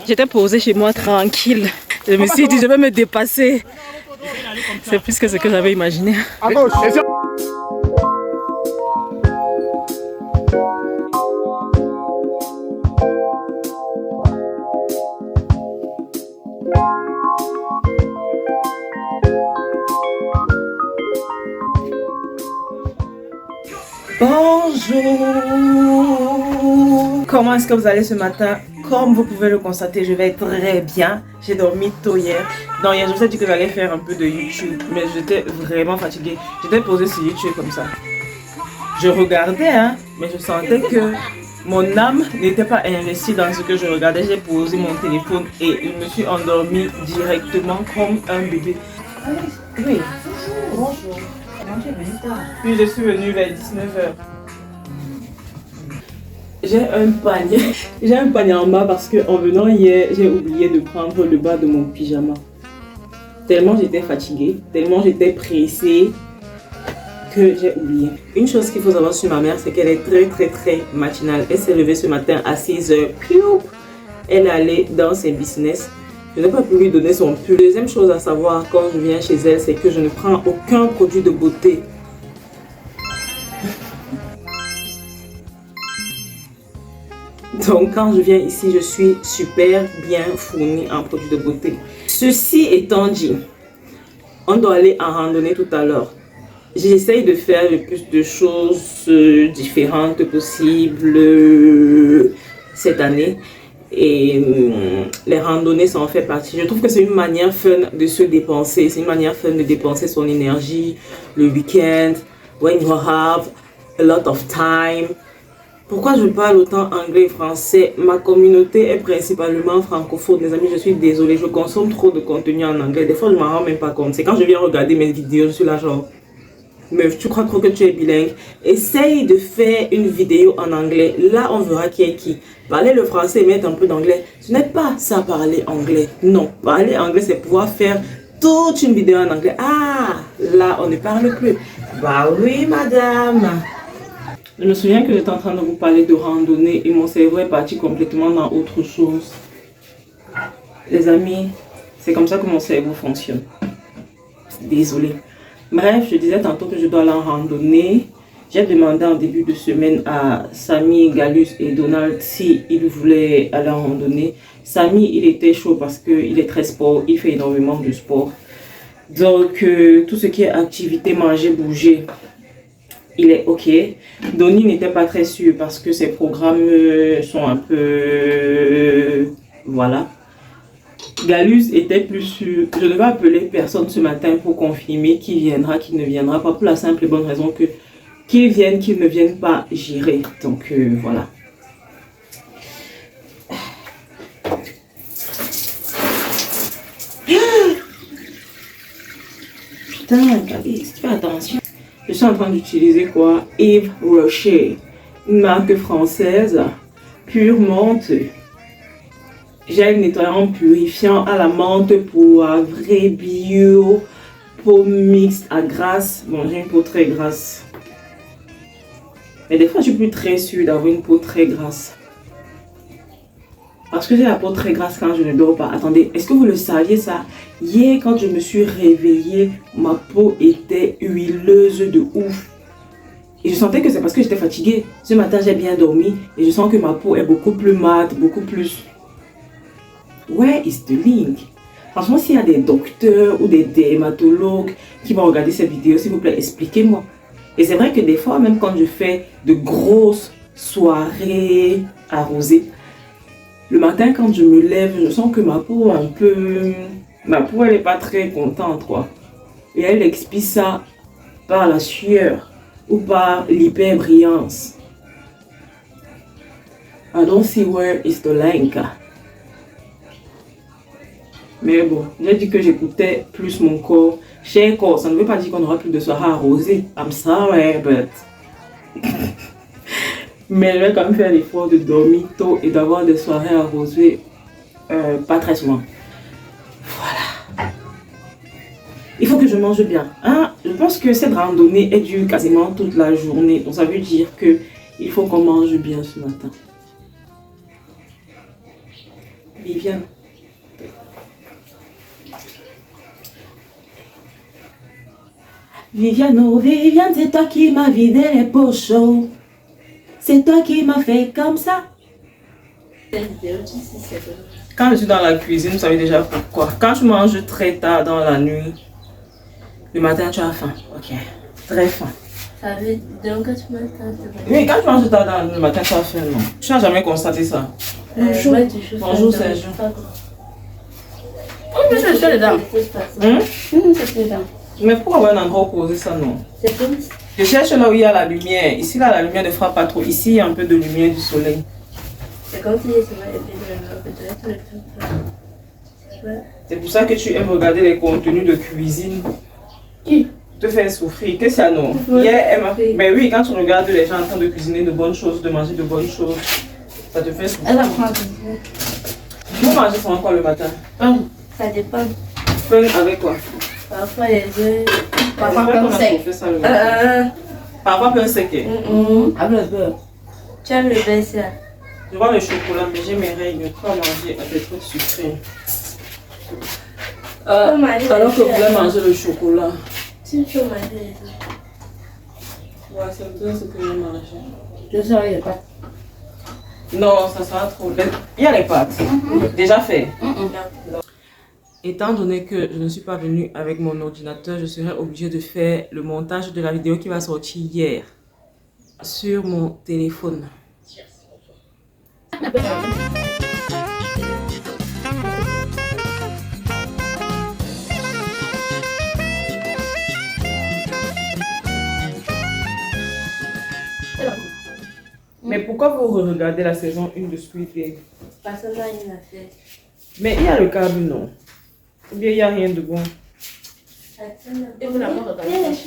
J'étais posée chez moi tranquille. Je me suis dit, je vais me dépasser. C'est plus que ce que j'avais imaginé. Bonjour. Comment est-ce que vous allez ce matin? Comme vous pouvez le constater, je vais très bien. J'ai dormi tôt hier. Donc hier, je me suis dit que j'allais faire un peu de YouTube, mais j'étais vraiment fatiguée. J'étais posée sur YouTube comme ça. Je regardais, hein, mais je sentais que mon âme n'était pas investie dans ce que je regardais. J'ai posé mon téléphone et je me suis endormie directement comme un bébé. Oui, bonjour. Puis je suis venue vers 19h. J'ai un panier en bas parce qu'en venant hier, j'ai oublié de prendre le bas de mon pyjama. Tellement j'étais fatiguée, tellement j'étais pressée que j'ai oublié. Une chose qu'il faut savoir sur ma mère, c'est qu'elle est très matinale. Elle s'est levée ce matin à 6h. Elle est allée dans ses business. Je n'ai pas pu lui donner son pull. Deuxième chose à savoir quand je viens chez elle, c'est que je ne prends aucun produit de beauté. Donc quand je viens ici, je suis super bien fournie en produits de beauté. Ceci étant dit, on doit aller en randonnée tout à l'heure. J'essaye de faire le plus de choses différentes possibles cette année. Et les randonnées, ça en fait partie. Je trouve que c'est une manière fun de se dépenser. C'est une manière fun de dépenser son énergie le week-end. When you have a lot of time. Pourquoi je parle autant anglais et français? Ma communauté est principalement francophone. Mes amis, je suis désolée. Je consomme trop de contenu en anglais. Des fois, je ne m'en rends même pas compte. C'est quand je viens regarder mes vidéos, je suis là genre... Meuf, tu crois trop que tu es bilingue? Essaye de faire une vidéo en anglais. Là, on verra qui est qui. Parler le français et mettre un peu d'anglais, ce n'est pas ça parler anglais. Non, parler anglais, c'est pouvoir faire toute une vidéo en anglais. Ah, là, on ne parle plus. Bah oui, madame. Je me souviens que j'étais en train de vous parler de randonnée et mon cerveau est parti complètement dans autre chose. Les amis, c'est comme ça que mon cerveau fonctionne. Désolée. Bref, je disais tantôt que je dois aller en randonnée. J'ai demandé en début de semaine à Samy, Galus et Donald s'ils voulaient aller en randonnée. Samy, il était chaud parce qu'il est très sport, il fait énormément de sport. Donc, tout ce qui est activité, manger, bouger, il est ok. Donnie n'était pas très sûr parce que ses programmes sont un peu... voilà. Galus était plus sûr. Je ne vais appeler personne ce matin pour confirmer qui viendra, qui ne viendra pas, pour la simple et bonne raison que qu'ils viennent, qu'ils ne viennent pas, j'irai. Donc voilà. Putain, Galus, fais attention. Je suis en train d'utiliser quoi? Yves Rocher, une marque française, pure menthe. Gel nettoyant purifiant à la menthe poivrée bio, peau mixte à grasse. Bon, j'ai une peau très grasse. Mais des fois, je suis plus très sûre d'avoir une peau très grasse. Parce que j'ai la peau très grasse quand je ne dors pas. Attendez, est-ce que vous le saviez ça? Hier, quand je me suis réveillée, ma peau était huileuse de ouf. Et je sentais que c'est parce que j'étais fatiguée. Ce matin, j'ai bien dormi et je sens que ma peau est beaucoup plus mate, beaucoup plus... Where is the link? Franchement, s'il y a des docteurs ou des dermatologues qui vont regarder cette vidéo, s'il vous plaît, expliquez-moi. Et c'est vrai que des fois, même quand je fais de grosses soirées arrosées, le matin, quand je me lève, je sens que ma peau un peu... Ma peau, elle n'est pas très contente, quoi. Et elle explique ça par la sueur ou par l'hyperbrillance. I don't see where is the link. Mais bon, j'ai dit que j'écoutais plus mon corps. Cher corps, ça ne veut pas dire qu'on n'aura plus de soirée arrosée. I'm sorry, but... Mais je vais quand même faire l'effort de dormir tôt et d'avoir des soirées arrosées pas très souvent. Voilà. Il faut que je mange bien. Hein? Je pense que cette randonnée est dure quasiment toute la journée. Donc ça veut dire qu'il faut qu'on mange bien ce matin. Bip. Viviane. Viviane, oh Viviane, c'est toi qui m'as vidé les pochons. C'est toi qui m'as fait comme ça. Quand je suis dans la cuisine, vous savez déjà pourquoi. Quand tu manges très tard dans la nuit, le matin tu as faim. Ok, très faim. Ça veut donc quand tu manges tard. Oui, quand tu manges tard dans le matin tu as faim, non? Tu n'as jamais constaté ça? Bonjour. Bonjour Serge. Oh, mais c'est dedans. C'est dedans. Mais pourquoi avoir un endroit opposé ça, non? C'est comme ça. Je cherche là où il y a la lumière. Ici, là, la lumière ne frappe pas trop. Ici, il y a un peu de lumière du soleil. C'est comme si c'est C'est pour ça que tu aimes regarder les contenus de cuisine. Qui? Te faire souffrir. Qu'est-ce qu'il y a, non? Hier, elle m'a fait. Mais oui, quand tu regardes les gens en train de cuisiner de bonnes choses, de manger de bonnes choses, ça te fait souffrir. Elle apprend à Vous mangez souvent quoi le matin? Ça dépend. Pain avec quoi? Parfois les œufs. Parfois pain sec. Parfois pain sec. Avec le beurre. Tu as le beurre ça? Je vois le chocolat, mais j'ai mes règles. Je peux pas manger des trucs sucrés. Alors que vous voulez manger le chocolat. Tu peux manger les œufs. Ouais, c'est bien ce que je mange. Je sens les pâtes. Non, ça sera trop. Il y a les pâtes. Déjà fait. Étant donné que je ne suis pas venue avec mon ordinateur, je serai obligée de faire le montage de la vidéo qui va sortir hier sur mon téléphone. Mais pourquoi vous regardez la saison 1 de Squid Game? Parce que là, il a fait. Mais il y a le câble, non? Ou bien il n'y a rien de bon? Et vous l'avez regardé?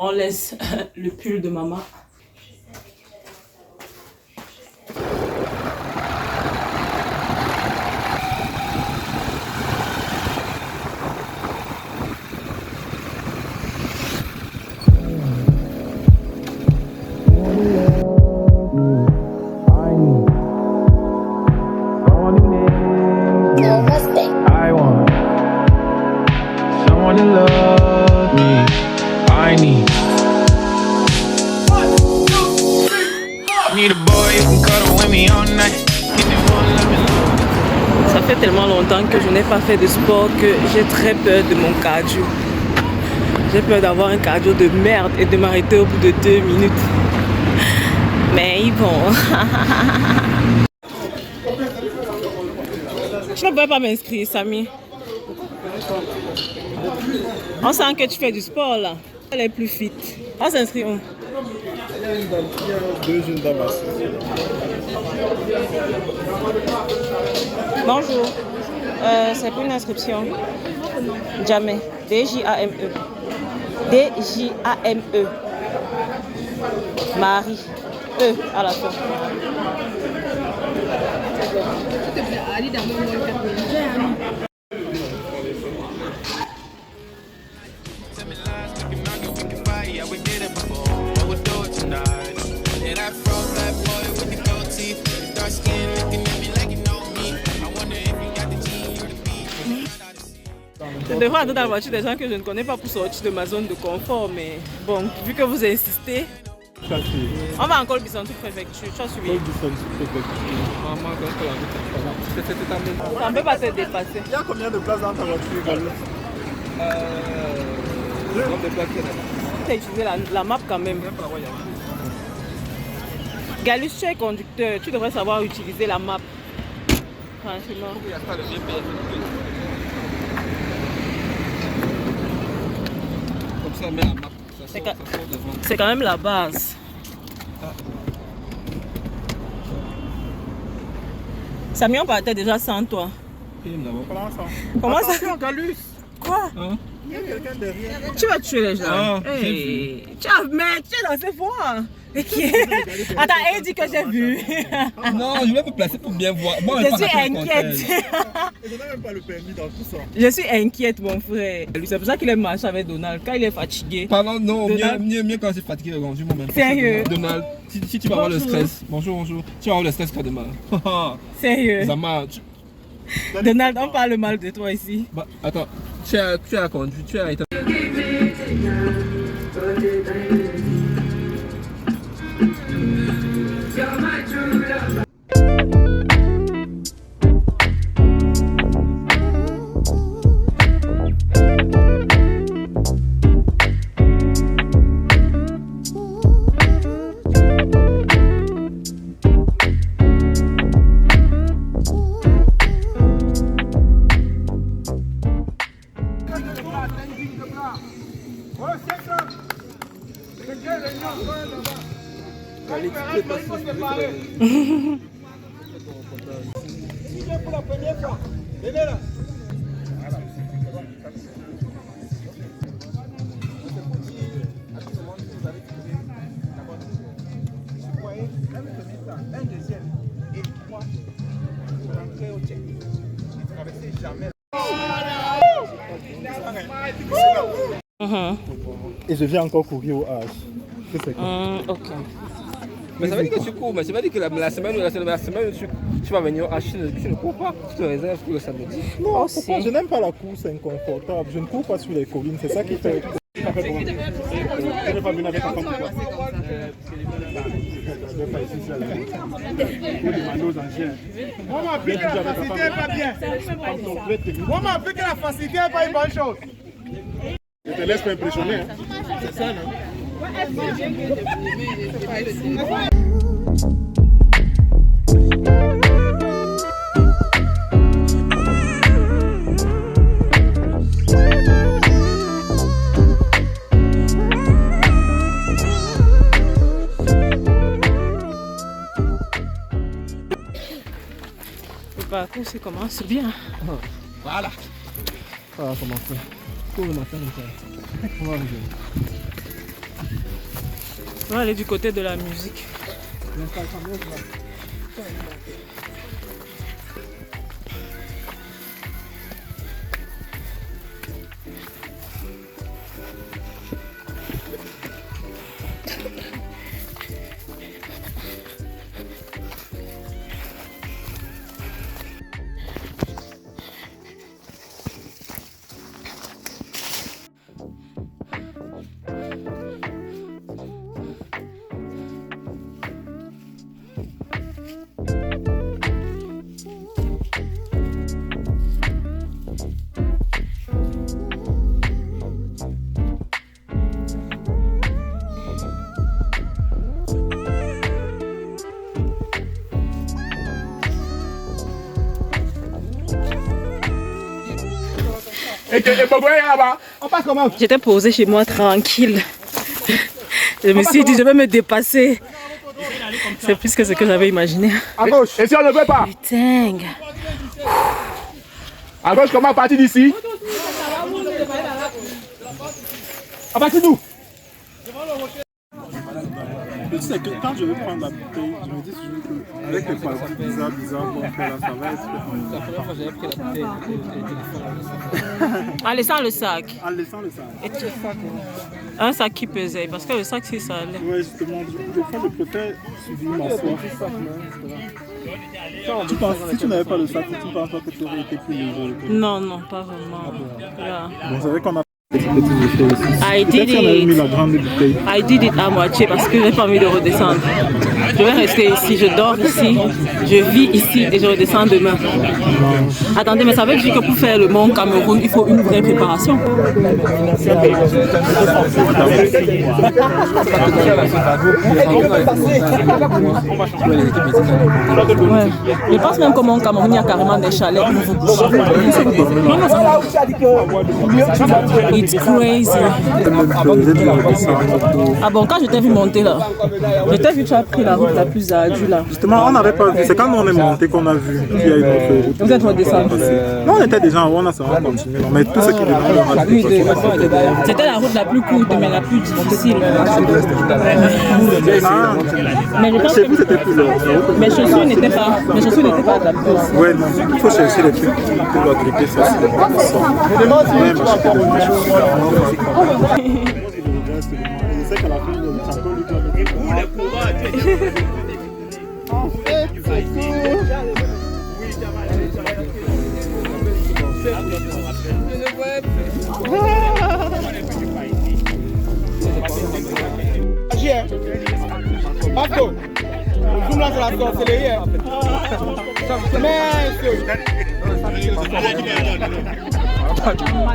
On laisse le pull de maman. I want someone to love me. I need a boy who can cuddle with me all night. Ça fait tellement longtemps que je n'ai pas fait de sport que j'ai très peur de mon cardio. J'ai peur d'avoir un cardio de merde et de m'arrêter au bout de 2 minutes. Mais bon. Je ne pourrais pas m'inscrire, Samy. On sent que tu fais du sport là. Elle est plus fit. On s'inscrit où? Il y a deux jeunes dames assises. Bonjour. C'est pour une inscription. Jamais. D-J-A-M-E. D-J-A-M-E. Marie. E à la fin. Tell me lies, we can argue, we can fight, yeah, we did it before, but we'll do it tonight. And that fro black boy with the gold teeth, dark skin looking at me like you know me. I wonder if you got the G or the B. Je devrais entrer dans la voiture des gens que je ne connais pas pour sortir de ma zone de confort, mais bon, vu que vous insistez, on va encore Bissantou préfecture. Tu as suivi? Ça ne peut pas te dépasser. Il y a combien de places dans ta voiture, Galus? Tu as utilisé la map quand même. Galus, tu es conducteur, tu devrais savoir utiliser la map. Franchement. Comme ça, on met la map. C'est quand même la base. Samion partait déjà sans toi. Comment ça? Attention, Galus. Quoi? Il y a quelqu'un derrière. Tu vas tuer les gens. Ah, Hey. Mais tu es dans ces voies. Attends, elle dit que j'ai vu. Non, je vais me placer pour bien voir. Moi, Je suis inquiète. Je n'ai même pas le permis dans tout ça. Je suis inquiète, mon frère. C'est pour ça qu'il est marché avec Donald. Quand il est fatigué. Pardon, non, Donald. mieux quand c'est fatigué, moi même. Sérieux? Donald, si tu vas avoir le stress, bonjour, tu vas avoir le stress quand demain. Sérieux? Zama, Donald, on parle mal de toi ici. bah, attends, tu as conduit, tu as été. Pour la première fois. Venez là. Un deuxième et trois pour rentrer au check. Traverser jamais. Et je viens encore courir au H. Ok. Mais ça veut dire que tu cours, mais ça veut dire que la semaine où tu vas venir à Chine, tu ne cours pas, tu te réserves pour le samedi. Non, pourquoi? Je n'aime pas la course inconfortable. Je ne cours pas sur les collines, c'est ça qui fait. Je n'ai pas venu avec un pourquoi. Je vais pas ici, c'est la route. Vous demandez aux anciens. On m'a appris que la facilité n'est pas bien. On m'a appris que la facilité n'est pas une bonne chose. Je te laisse m'impressionner. Hein. C'est ça, non? Le parcours, c'est commence bien. Voilà. Ça va commencer. Pour le matin, on va arriver. On va aller du côté de la musique. On passe comment? J'étais posée chez moi tranquille. Je me suis dit, je vais me dépasser. C'est plus que ce que j'avais imaginé. À gauche. Et si on ne veut pas? Putain. À gauche, comment partir d'ici? À partir d'où? truc, c'est que quand je vais prendre la bouteille, je me dis toujours qu'avec les parties bizarres qu'on fait là, ça va être... La première fois, j'avais pris la bouteille, En laissant le sac. En laissant le sac. Et tu... Un sac qui pesait, parce que le sac c'est ça allait. Ouais, justement, des fois je préfère subir ma soif. Tu penses, si tu n'avais pas le sac, tu penses pas que tu aurais été plus léger? Non, non, pas vraiment. Yeah. Bon, c'est vrai qu'on a... I did it. I did it à moitié parce que j'ai pas envie de redescendre. Je vais rester ici, je dors ici, je vis ici et je redescends demain. Attendez, mais ça veut dire que pour faire le Mont Cameroun, il faut une vraie préparation. Ouais. Je pense même qu'au Mont Cameroun, il y a carrément des chalets. It's crazy. Ah bon, quand je t'ai vu monter là, je t'ai vu que tu as pris la route la plus ardue là. Justement, on n'avait pas vu, c'est quand on est monté qu'on a vu qu'il y a une autre route. Vous êtes redescendu? Non, on était déjà en haut, on a seulement continué. Mais tout ce qui est dedans, on a vu. C'était la route la plus courte, mais la plus difficile. Mais je pense Chez vous, c'était plus long. mes chaussures n'étaient pas adaptées. Ouais, non, il faut chercher les trucs qui doivent gripper facilement. Paco, zoom là sur la sorcellerie.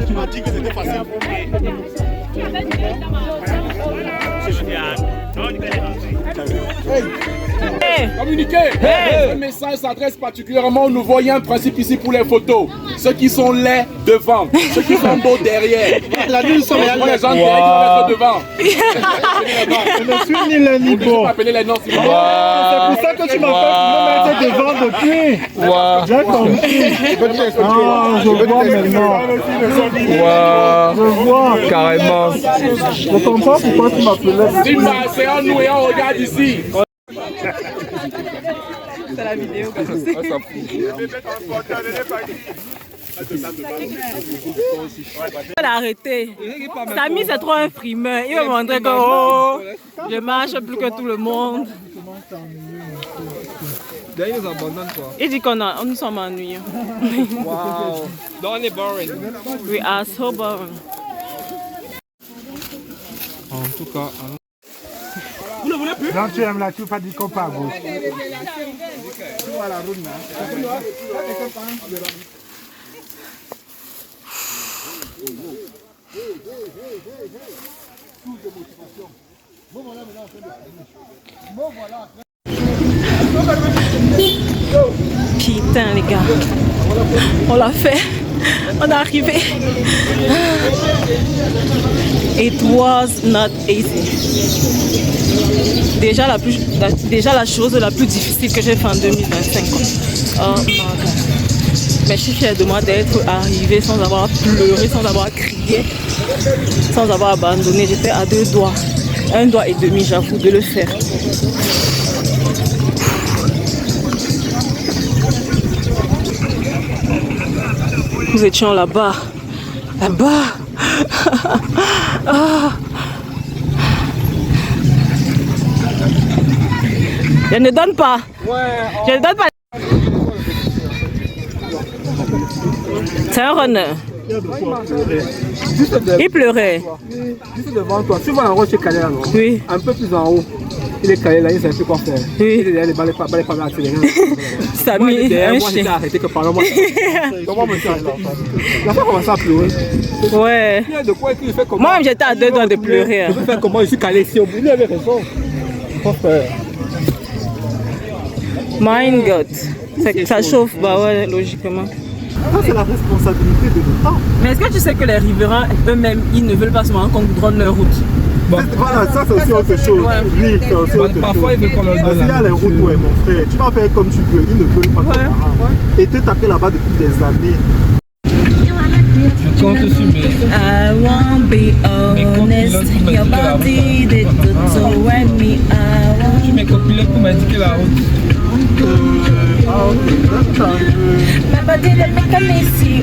Tu m'as dit que c'était facile. Communiquez. Le message s'adresse particulièrement aux nouveaux. Il y a un principe ici pour les photos. Ceux qui sont laids devant, ceux qui sont beaux derrière. La nuit, sont les gens derrière qui vont être devant. Je ne suis ni laid ni beau. Appeler les noms. C'est pour ça que tu m'as fait me mettre devant depuis. J'ai compris. Ah, je vois maintenant. Je vois. Carrément. Je comprends pourquoi tu m'appelais. C'est en nous et on regarde ici. C'est la vidéo comme ça. Il a arrêté. Samy c'est trop un frimeur. Il va montrer que oh, je marche plus que tout le monde. D'ailleurs, ils nous abandonnent quoi. Il dit qu'on nous sommes ennuyés. Wow. Donc on est boring. We are so boring. En tout cas, Vous ne voulez plus? Donc tu aimes là, tu pas dire qu'on part à gauche. Putain les gars, on l'a fait, on est arrivé. It was not easy. Déjà la chose la plus difficile que j'ai fait en 2025. Oh my God. Mais je suis fière de moi d'être arrivée sans avoir pleuré, sans avoir crié, sans avoir abandonné. J'étais à 2 doigts, 1 doigt et demi, j'avoue, de le faire. Nous étions là-bas. Là-bas. Ah. Je ne donne pas. Je ne donne pas. C'est un runner. Il pleurait. Juste devant toi, tu vois un rocher calé là, non? Oui. Un peu plus en haut. Il est calé là, il ne sait plus quoi faire. Oui. Il est derrière les balles pas accélérées. Samy, un moi chien. j'étais arrêté que pendant moi. Donc moi je suis arrêté. La femme commence à pleurer. Ouais. Il y a de quoi il fait comment? Moi j'étais à 2 doigts de pleurer. Je peux faire comment? Je suis calé ici au bout. Il avait raison. Faut faire. My God. Ça chauffe, bah ouais, logiquement. Ça, c'est la responsabilité de l'État. Mais est-ce que tu sais que les riverains eux-mêmes, ils ne veulent pas souvent qu'on goudronne leur route? Voilà, ça c'est aussi autre chose. Oui, c'est aussi autre chose. parfois ils veulent qu'on leur donne. Il y a les routes, ouais, mon frère. Tu vas faire comme tu veux, ils ne veulent pas. Et te taper là-bas depuis des années. Je compte sur mes. I want be honest, your body did to when me out. Mes copines pour m'indiquer la route. My body did make a messy.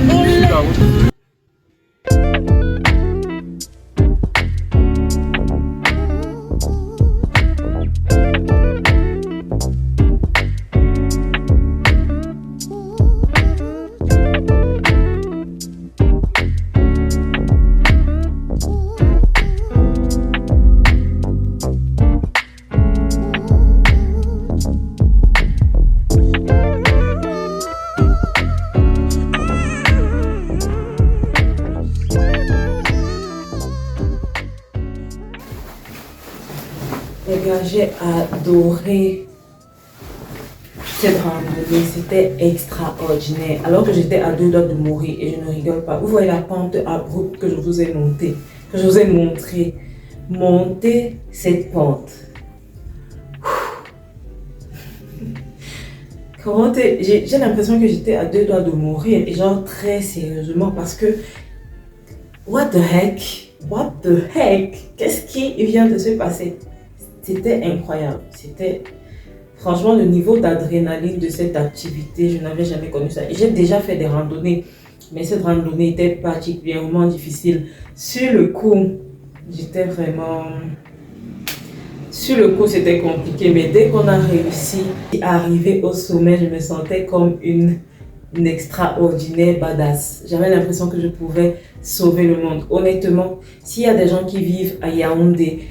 Eh bien, j'ai adoré cette randonnée, c'était extraordinaire. Alors que j'étais à 2 doigts de mourir et je ne rigole pas. Vous voyez la pente abrupte que je vous ai montée, que je vous ai montrée. Monter cette pente. J'ai l'impression que j'étais à 2 doigts de mourir et genre très sérieusement parce que what the heck, qu'est-ce qui vient de se passer? C'était incroyable, c'était franchement le niveau d'adrénaline de cette activité, je n'avais jamais connu ça. J'ai déjà fait des randonnées, mais cette randonnée était particulièrement difficile. Sur le coup, j'étais vraiment... Sur le coup, c'était compliqué, mais dès qu'on a réussi à arriver au sommet, je me sentais comme une extraordinaire badass. J'avais l'impression que je pouvais sauver le monde. Honnêtement, s'il y a des gens qui vivent à Yaoundé,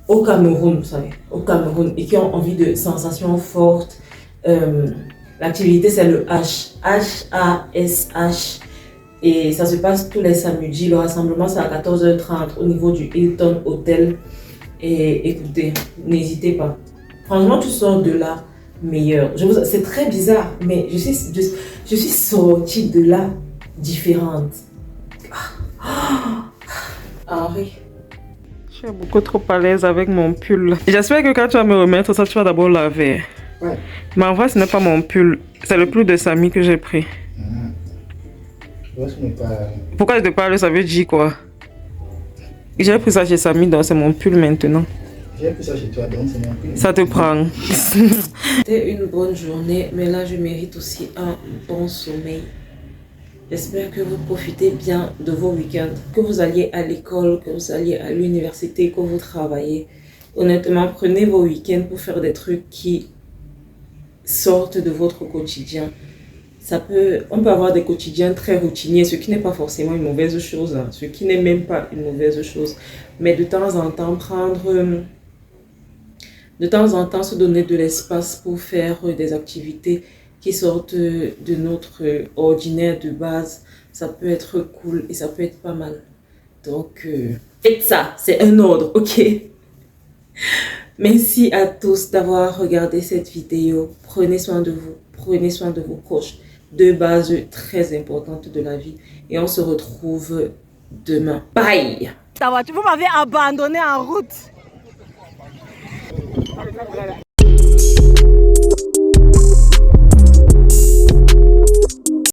au Cameroun, vous savez, au Cameroun, et qui ont envie de sensations fortes, l'activité c'est le H-A-S-H, et ça se passe tous les samedis. Le rassemblement c'est à 14h30 au niveau du Hilton Hotel. Et écoutez, n'hésitez pas. Franchement, tu sors de là meilleur. C'est très bizarre, mais je suis sortie de là différente. Henri. Je suis beaucoup trop à l'aise avec mon pull. J'espère que quand tu vas me remettre ça, tu vas d'abord laver. Ouais. Mais en vrai, ce n'est pas mon pull. C'est le pull de Samy que j'ai pris. Pourquoi je te parle, ça veut dire quoi? J'ai pris ça chez Samy, donc c'est mon pull maintenant. J'ai pris ça chez toi, donc c'est mon pull. Ça te prend. C'était une bonne journée, mais là je mérite aussi un bon sommeil. J'espère que vous profitez bien de vos week-ends, que vous alliez à l'école, que vous alliez à l'université, que vous travaillez. Honnêtement, prenez vos week-ends pour faire des trucs qui sortent de votre quotidien. On peut avoir des quotidiens très routiniers, ce qui n'est pas forcément une mauvaise chose, hein, ce qui n'est même pas une mauvaise chose. Mais de temps en temps, se donner de l'espace pour faire des activités qui sortent de notre ordinaire de base, ça peut être cool et ça peut être pas mal. Donc, faites ça, c'est un ordre, ok? Merci à tous d'avoir regardé cette vidéo. Prenez soin de vous, prenez soin de vos proches. 2 bases très importantes de la vie. Et on se retrouve demain. Bye! Vous m'avez abandonné en route.